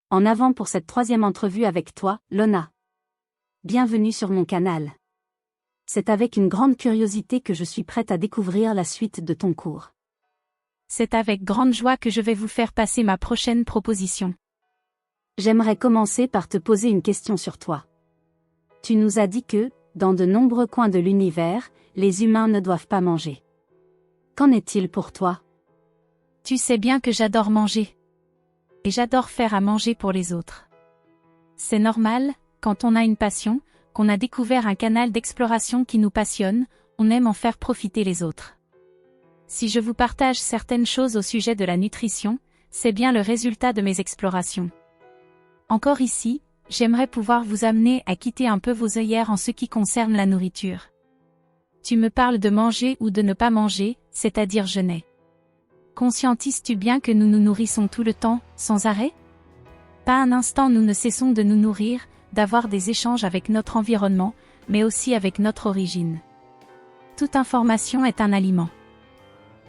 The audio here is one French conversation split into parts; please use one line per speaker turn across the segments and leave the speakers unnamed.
En avant pour cette 3e entrevue avec toi, Lona. Bienvenue sur mon canal. C'est avec une grande curiosité que je suis prête à découvrir la suite de ton cours.
C'est avec grande joie que je vais vous faire passer ma prochaine proposition.
J'aimerais commencer par te poser une question sur toi. Tu nous as dit que, dans de nombreux coins de l'univers, les humains ne doivent pas manger. Qu'en est-il pour toi?
Tu sais bien que j'adore manger. Et j'adore faire à manger pour les autres. C'est normal, quand on a une passion, qu'on a découvert un canal d'exploration qui nous passionne, on aime en faire profiter les autres. Si je vous partage certaines choses au sujet de la nutrition, c'est bien le résultat de mes explorations. Encore ici, j'aimerais pouvoir vous amener à quitter un peu vos œillères en ce qui concerne la nourriture. Tu me parles de manger ou de ne pas manger, c'est-à-dire jeûner. Conscientises-tu bien que nous nous nourrissons tout le temps, sans arrêt? Pas un instant nous ne cessons de nous nourrir, d'avoir des échanges avec notre environnement, mais aussi avec notre origine. Toute information est un aliment.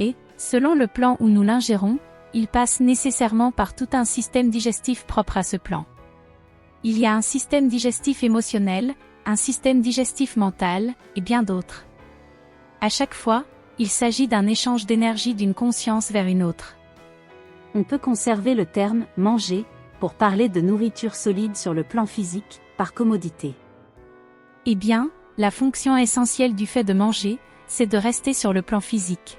Et, selon le plan où nous l'ingérons, il passe nécessairement par tout un système digestif propre à ce plan. Il y a un système digestif émotionnel, un système digestif mental, et bien d'autres. À chaque fois, il s'agit d'un échange d'énergie d'une conscience vers une autre.
On peut conserver le terme « manger » pour parler de nourriture solide sur le plan physique, par commodité.
Eh bien, la fonction essentielle du fait de manger, c'est de rester sur le plan physique.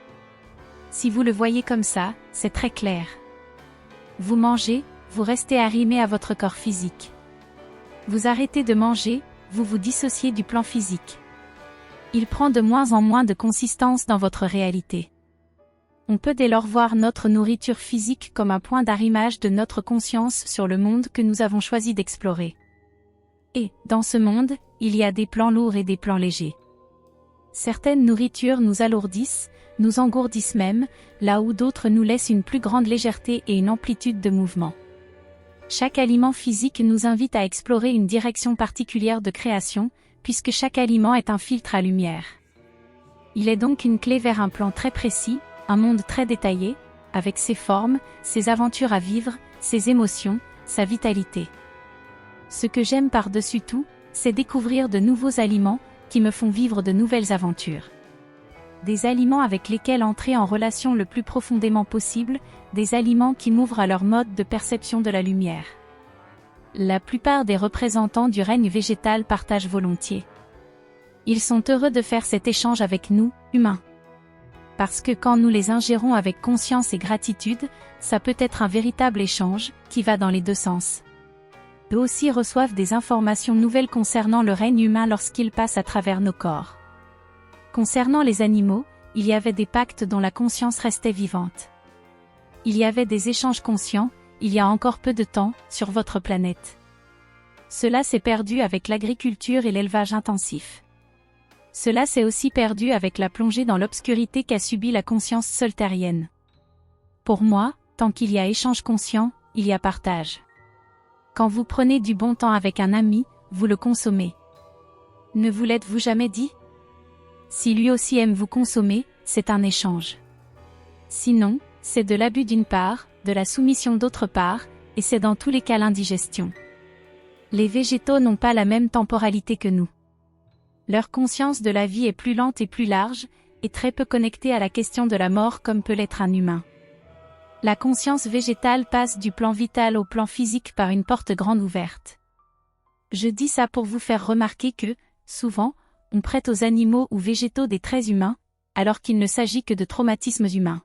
Si vous le voyez comme ça, c'est très clair. Vous mangez, vous restez arrimé à votre corps physique. Vous arrêtez de manger, vous vous dissociez du plan physique. Il prend de moins en moins de consistance dans votre réalité. On peut dès lors voir notre nourriture physique comme un point d'arrimage de notre conscience sur le monde que nous avons choisi d'explorer. Et, dans ce monde, il y a des plans lourds et des plans légers. Certaines nourritures nous alourdissent, nous engourdissent même, là où d'autres nous laissent une plus grande légèreté et une amplitude de mouvement. Chaque aliment physique nous invite à explorer une direction particulière de création, puisque chaque aliment est un filtre à lumière. Il est donc une clé vers un plan très précis, un monde très détaillé, avec ses formes, ses aventures à vivre, ses émotions, sa vitalité. Ce que j'aime par-dessus tout, c'est découvrir de nouveaux aliments, qui me font vivre de nouvelles aventures. Des aliments avec lesquels entrer en relation le plus profondément possible, des aliments qui m'ouvrent à leur mode de perception de la lumière. La plupart des représentants du règne végétal partagent volontiers. Ils sont heureux de faire cet échange avec nous, humains. Parce que quand nous les ingérons avec conscience et gratitude, ça peut être un véritable échange, qui va dans les deux sens. Eux aussi reçoivent des informations nouvelles concernant le règne humain lorsqu'ils passent à travers nos corps. Concernant les animaux, il y avait des pactes dont la conscience restait vivante. Il y avait des échanges conscients, il y a encore peu de temps, sur votre planète. Cela s'est perdu avec l'agriculture et l'élevage intensif. Cela s'est aussi perdu avec la plongée dans l'obscurité qu'a subie la conscience soltérienne. Pour moi, tant qu'il y a échange conscient, il y a partage. Quand vous prenez du bon temps avec un ami, vous le consommez. Ne vous l'êtes-vous jamais dit? Si lui aussi aime vous consommer, c'est un échange. Sinon, c'est de l'abus d'une part, de la soumission d'autre part, et c'est dans tous les cas l'indigestion. Les végétaux n'ont pas la même temporalité que nous. Leur conscience de la vie est plus lente et plus large, et très peu connectée à la question de la mort comme peut l'être un humain. La conscience végétale passe du plan vital au plan physique par une porte grande ouverte. Je dis ça pour vous faire remarquer que, souvent, on prête aux animaux ou végétaux des traits humains, alors qu'il ne s'agit que de traumatismes humains.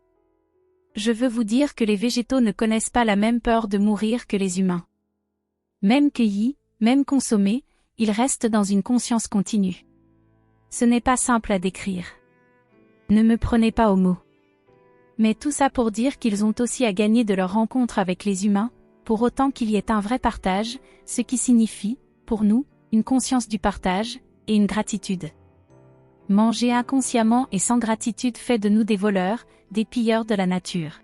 Je veux vous dire que les végétaux ne connaissent pas la même peur de mourir que les humains. Même cueillis, même consommés, ils restent dans une conscience continue. Ce n'est pas simple à décrire. Ne me prenez pas au mot. Mais tout ça pour dire qu'ils ont aussi à gagner de leur rencontre avec les humains, pour autant qu'il y ait un vrai partage, ce qui signifie, pour nous, une conscience du partage, et une gratitude. Manger inconsciemment et sans gratitude fait de nous des voleurs, des pilleurs de la nature.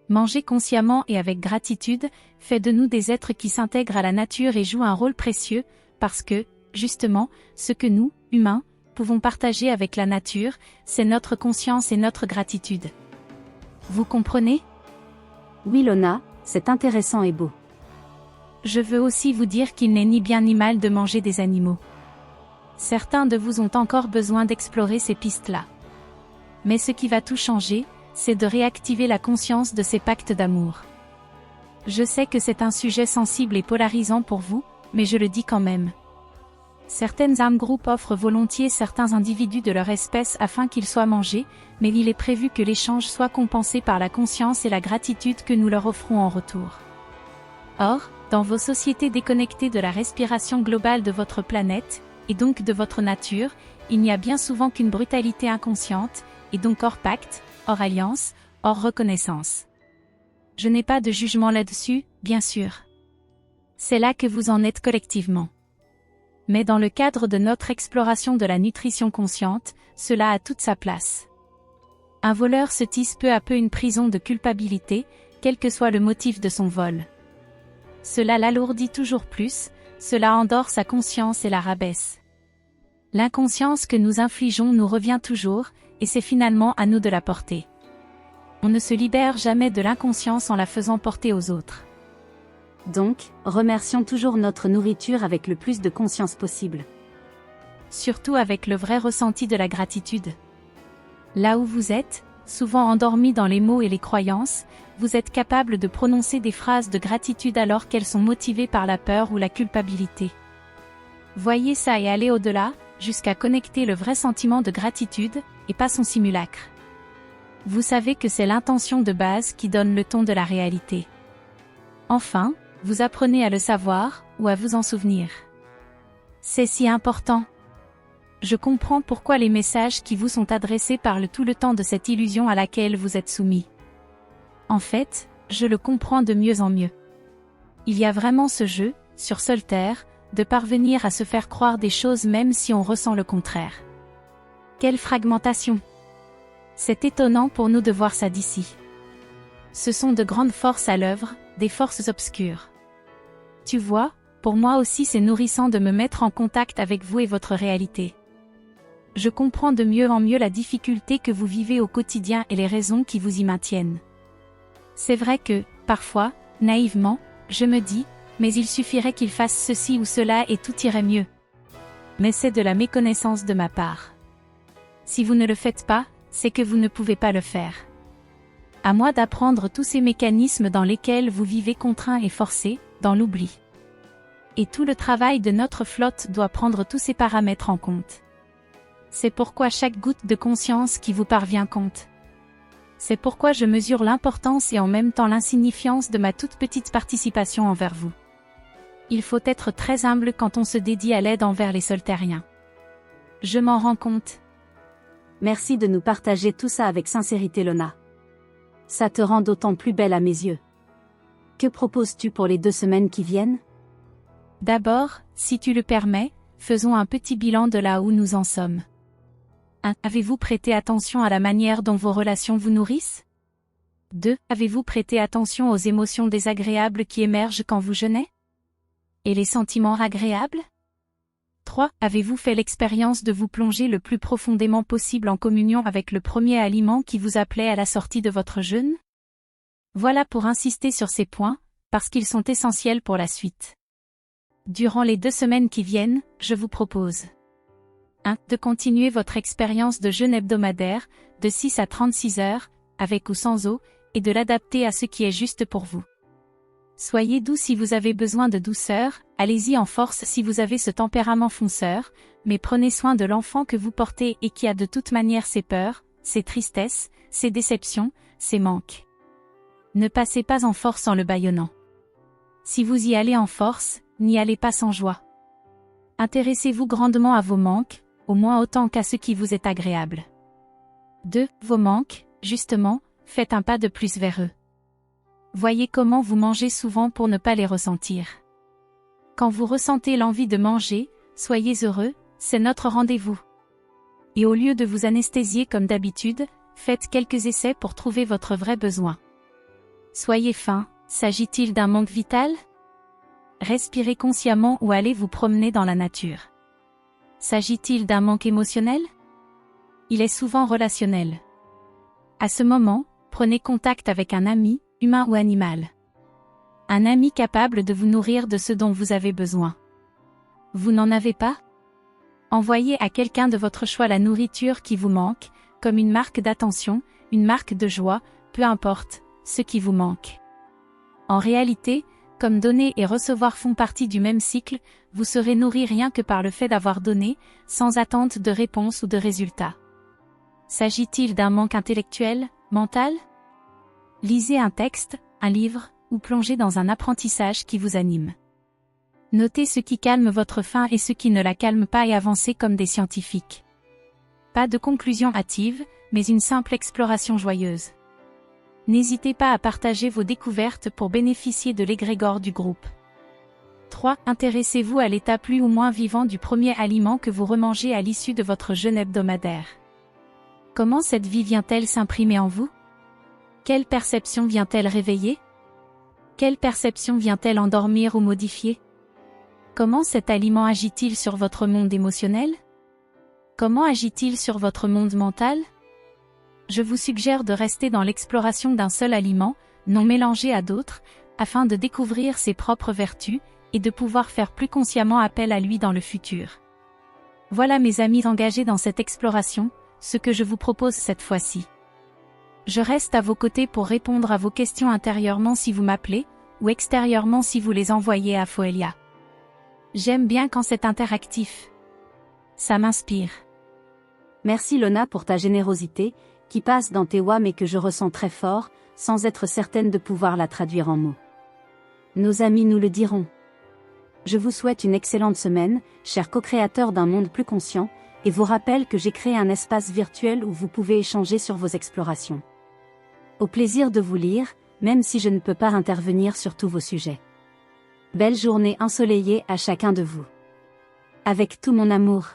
Manger consciemment et avec gratitude fait de nous des êtres qui s'intègrent à la nature et jouent un rôle précieux, parce que, justement, ce que nous, humains, pouvons partager avec la nature, c'est notre conscience et notre gratitude. Vous comprenez?
Oui Lona, c'est intéressant et beau.
je veux aussi vous dire qu'il n'est ni bien ni mal de manger des animaux. Certains de vous ont encore besoin d'explorer ces pistes-là. Mais ce qui va tout changer, c'est de réactiver la conscience de ces pactes d'amour. Je sais que c'est un sujet sensible et polarisant pour vous, mais je le dis quand même. Certaines armes groupes offrent volontiers certains individus de leur espèce afin qu'ils soient mangés, mais il est prévu que l'échange soit compensé par la conscience et la gratitude que nous leur offrons en retour. Or, dans vos sociétés déconnectées de la respiration globale de votre planète, et donc de votre nature, il n'y a bien souvent qu'une brutalité inconsciente, et donc hors pacte, hors alliance, hors reconnaissance. Je n'ai pas de jugement là-dessus, bien sûr. C'est là que vous en êtes collectivement. Mais dans le cadre de notre exploration de la nutrition consciente, cela a toute sa place. Un voleur se tisse peu à peu une prison de culpabilité, quel que soit le motif de son vol. Cela l'alourdit toujours plus, cela endort sa conscience et la rabaisse. L'inconscience que nous infligeons nous revient toujours, et c'est finalement à nous de la porter. On ne se libère jamais de l'inconscience en la faisant porter aux autres.
Donc, remercions toujours notre nourriture avec le plus de conscience possible.
Surtout avec le vrai ressenti de la gratitude. Là où vous êtes, souvent endormi dans les mots et les croyances, vous êtes capable de prononcer des phrases de gratitude alors qu'elles sont motivées par la peur ou la culpabilité. Voyez ça et allez au-delà, jusqu'à connecter le vrai sentiment de gratitude, et pas son simulacre. Vous savez que c'est l'intention de base qui donne le ton de la réalité. Enfin, vous apprenez à le savoir, ou à vous en souvenir. C'est si important. Je comprends pourquoi les messages qui vous sont adressés parlent tout le temps de cette illusion à laquelle vous êtes soumis. En fait, je le comprends de mieux en mieux. Il y a vraiment ce jeu, sur Solterre, de parvenir à se faire croire des choses même si on ressent le contraire. Quelle fragmentation! C'est étonnant pour nous de voir ça d'ici. Ce sont de grandes forces à l'œuvre, des forces obscures. Tu vois, pour moi aussi c'est nourrissant de me mettre en contact avec vous et votre réalité. Je comprends de mieux en mieux la difficulté que vous vivez au quotidien et les raisons qui vous y maintiennent. C'est vrai que, parfois, naïvement, je me dis, mais il suffirait qu'il fasse ceci ou cela et tout irait mieux. Mais c'est de la méconnaissance de ma part. Si vous ne le faites pas, c'est que vous ne pouvez pas le faire. À moi d'apprendre tous ces mécanismes dans lesquels vous vivez contraints et forcés, dans l'oubli. Et tout le travail de notre flotte doit prendre tous ces paramètres en compte. C'est pourquoi chaque goutte de conscience qui vous parvient compte. C'est pourquoi je mesure l'importance et en même temps l'insignifiance de ma toute petite participation envers vous. Il faut être très humble quand on se dédie à l'aide envers les soltériens. Je m'en rends compte.
Merci de nous partager tout ça avec sincérité, Lona. Ça te rend d'autant plus belle à mes yeux. Que proposes-tu pour les 2 semaines qui viennent?
D'abord, si tu le permets, faisons un petit bilan de là où nous en sommes. 1. Avez-vous prêté attention à la manière dont vos relations vous nourrissent? 2. Avez-vous prêté attention aux émotions désagréables qui émergent quand vous jeûnez? Et les sentiments agréables? 3. Avez-vous fait l'expérience de vous plonger le plus profondément possible en communion avec le premier aliment qui vous appelait à la sortie de votre jeûne? Voilà pour insister sur ces points, parce qu'ils sont essentiels pour la suite. Durant les 2 semaines qui viennent, je vous propose 1. De continuer votre expérience de jeûne hebdomadaire, de 6 à 36 heures, avec ou sans eau, et de l'adapter à ce qui est juste pour vous. Soyez doux si vous avez besoin de douceur, allez-y en force si vous avez ce tempérament fonceur, mais prenez soin de l'enfant que vous portez et qui a de toute manière ses peurs, ses tristesses, ses déceptions, ses manques. Ne passez pas en force en le bâillonnant. Si vous y allez en force, n'y allez pas sans joie. Intéressez-vous grandement à vos manques, au moins autant qu'à ce qui vous est agréable. 2. Vos manques, justement, faites un pas de plus vers eux. Voyez comment vous mangez souvent pour ne pas les ressentir. Quand vous ressentez l'envie de manger, soyez heureux, c'est notre rendez-vous. Et au lieu de vous anesthésier comme d'habitude, faites quelques essais pour trouver votre vrai besoin. Soyez fin, s'agit-il d'un manque vital? Respirez consciemment ou allez vous promener dans la nature. S'agit-il d'un manque émotionnel? Il est souvent relationnel. À ce moment, prenez contact avec un ami, humain ou animal. Un ami capable de vous nourrir de ce dont vous avez besoin. Vous n'en avez pas? Envoyez à quelqu'un de votre choix la nourriture qui vous manque, comme une marque d'attention, une marque de joie, peu importe, ce qui vous manque. En réalité, comme donner et recevoir font partie du même cycle, vous serez nourri rien que par le fait d'avoir donné, sans attente de réponse ou de résultat. S'agit-il d'un manque intellectuel, mental? Lisez un texte, un livre, ou plongez dans un apprentissage qui vous anime. Notez ce qui calme votre faim et ce qui ne la calme pas et avancez comme des scientifiques. Pas de conclusion hâtive, mais une simple exploration joyeuse. N'hésitez pas à partager vos découvertes pour bénéficier de l'égrégore du groupe. 3. Intéressez-vous à l'état plus ou moins vivant du premier aliment que vous remangez à l'issue de votre jeûne hebdomadaire. Comment cette vie vient-elle s'imprimer en vous? Quelle perception vient-elle réveiller? Quelle perception vient-elle endormir ou modifier? Comment cet aliment agit-il sur votre monde émotionnel? Comment agit-il sur votre monde mental? Je vous suggère de rester dans l'exploration d'un seul aliment, non mélangé à d'autres, afin de découvrir ses propres vertus, et de pouvoir faire plus consciemment appel à lui dans le futur. Voilà mes amis engagés dans cette exploration, ce que je vous propose cette fois-ci. Je reste à vos côtés pour répondre à vos questions intérieurement si vous m'appelez, ou extérieurement si vous les envoyez à Foelia. J'aime bien quand c'est interactif. Ça m'inspire.
Merci Lona pour ta générosité, qui passe dans tes WAM et que je ressens très fort, sans être certaine de pouvoir la traduire en mots. Nos amis nous le diront. Je vous souhaite une excellente semaine, chers co-créateurs d'un monde plus conscient, et vous rappelle que j'ai créé un espace virtuel où vous pouvez échanger sur vos explorations. Au plaisir de vous lire, même si je ne peux pas intervenir sur tous vos sujets. Belle journée ensoleillée à chacun de vous. Avec tout mon amour.